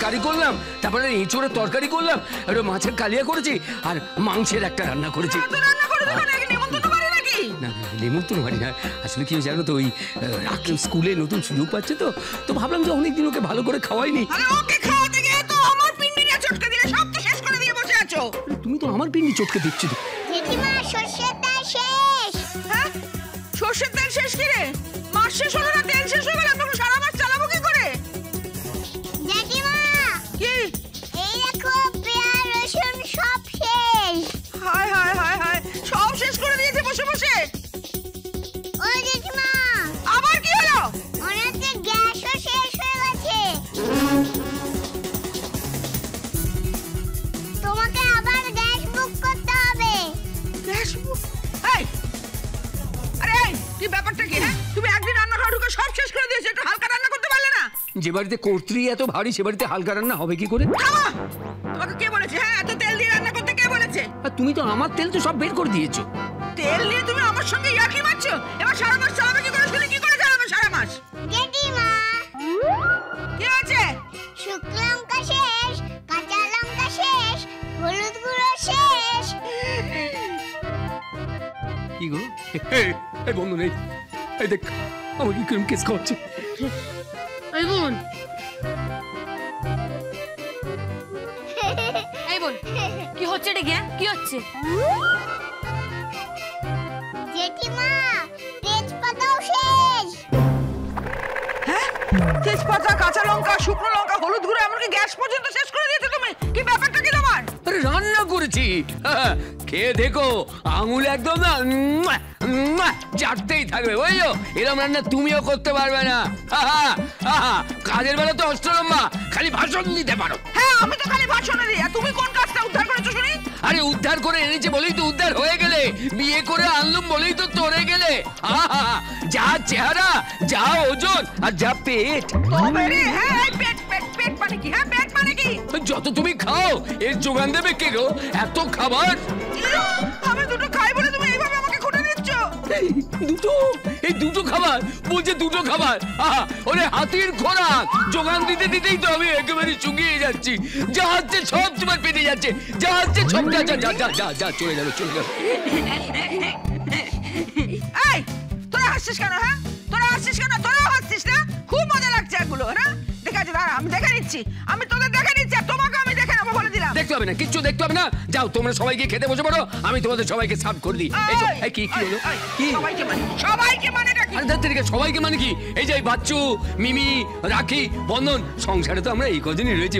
কারি করলাম, তারপরে এঁচোড়ের তরকারি করলাম, একটু মাছের কালিয়া করেছি, আর মাংসের একটা রান্না করেছি। না নেমন্তন্ন বাড়ি না, আসলে কি জানো তো, ওই স্কুলে নতুন সুযোগ পাচ্ছে তো ভাবলাম যে অনেকদিন ওকে ভালো করে খাওয়াইনি। তুমি তো আমার পিন্ডি চটকে দিচ্ছ তো। সর্ষের তেল শেষ। হ্যাঁ, সর্ষের তেল শেষ কি রে? মাস শেষ হলো না, তেল শেষ হয়ে গেল, তখন সারা মাস চালাবো কি করে? জেঠিমা কি? এই দেখো পেঁয়াজ রসুন সব শেষ। হায় হায় হায় হায়, সব শেষ করে দিয়েছে বসে বসে। ও জেঠিমা, আবার কি হলো? মনে হচ্ছে গ্যাসও শেষ হয়ে গেছে। তোমাকে আবার গ্যাস বুক করতে হবে। Gas book? এই আরে কি ব্যাপারটা কি? হ্যাঁ, তুমি একদিন রান্নাঘরে ঢুকে সব শেষ করে দিয়েছো, একটু হালকা রান্না করতে পারলে না? যে বাড়িতে কর্ত্রী এত ভারী, সে বাড়িতে হালকা রান্না হবে কি করে? তোমাকে কে বলেছে হ্যাঁ এত তেল দিয়ে রান্না করতে? কে বলেছে? আর তুমি তো আমার তেল তো সব বের করে দিয়েছো। তেল নিয়ে তুমি আমার সঙ্গে ইয়ার্কি মারছো? এবার সারা মাস চালাবে কি করে? শুনি কি করে চালাবে সারা মাস? জেঠিমা কি হয়েছে? শুকনো লঙ্কা শেষ, কাঁচা লঙ্কা শেষ, হলুদ গুঁড়ো শেষ। কি গো? এই বন্ধু নেই, এই দেখ আমাকে কিরম কেস খাওয়াচ্ছে। এই বোন, এই বোন, কি হচ্ছে রে? কি হচ্ছে? জেঠিমা তেজপাতাও শেষ। হ্যাঁ, তেজপাতা, কাঁচা লঙ্কা, শুকনো লঙ্কা, হলুদ গুঁড়ো, এমনকি গ্যাস পর্যন্ত শেষ করে দিয়েছো তুমি। কি ব্যাপারটা কি তোমার? আরে রান্না করেছি, খেয়ে দেখো, আঙুল একদম না চাটতেই থাকবে, বুঝছো? এরকম রান্না তুমিও করতে পারবে না। কাজের বেলা তো অষ্টলম্বা, খালি ভাষণ দিতে পারো। হ্যাঁ, আমি তো খালি ভাষণ দিই। আর তুমি কোন কাজটা উদ্ধার করেছো শুনি? আরে উদ্ধার করে এনেছে বলেই তো উদ্ধার হয়ে গেলে, বিয়ে করে আনলুম বলেই তো তরে গেলে। যা চেহারা, যা ওজন, আর যা পেট। তবে রে, হ্যাঁ পেট পেট পেট মানে কি? হ্যাঁ পেট মানে কি? যত তুমি খাও এর যোগান দেবে কে গো? এত খাবার। আমি দুটো খাই বলে তুমি এইভাবে আমাকে খুঁটে দিচ্ছ? এই দুটো খাবার বলছে, দুটো খাবার। ওরে হাতির খোরাক যোগান দিতে দিতেই তো আমি একেবারে শুকিয়ে যাচ্ছি। যা হচ্ছে সব তোমার পেটে যাচ্ছে, যা হচ্ছে সব। যা যা যা যা যা চলে যাবে, চলে যাবে। এই তোরা হাসছিস কেন? হ্যাঁ, তোরা হাসছিস কেন? তোরাও হাসছিস না? খুব মজা লাগছে এগুলো। হ্যাঁ ঠিক আছে, দাঁড়া আমি দেখে নিচ্ছি। আমি তোদের দেখে নিচ্ছি, আর তোমাকে আমি দেখে নেবো বলে দিলাম। দেখতে হবে না, কিচ্ছু দেখতে হবে না। যাও তোমরা সবাই গিয়ে খেতে বসে পড়ো, আমি তোমাদের সবাইকে সার্ভ করে দিই। এই কি কি হলো? কি সবাইকে মানে নাকি? আরে ধর থেকে সবাইকে মানে কি? এই যে বাচ্চু, মিমি, রাখি, বন্ধন, সংসারে তো আমরা এই কদিনই রয়েছি।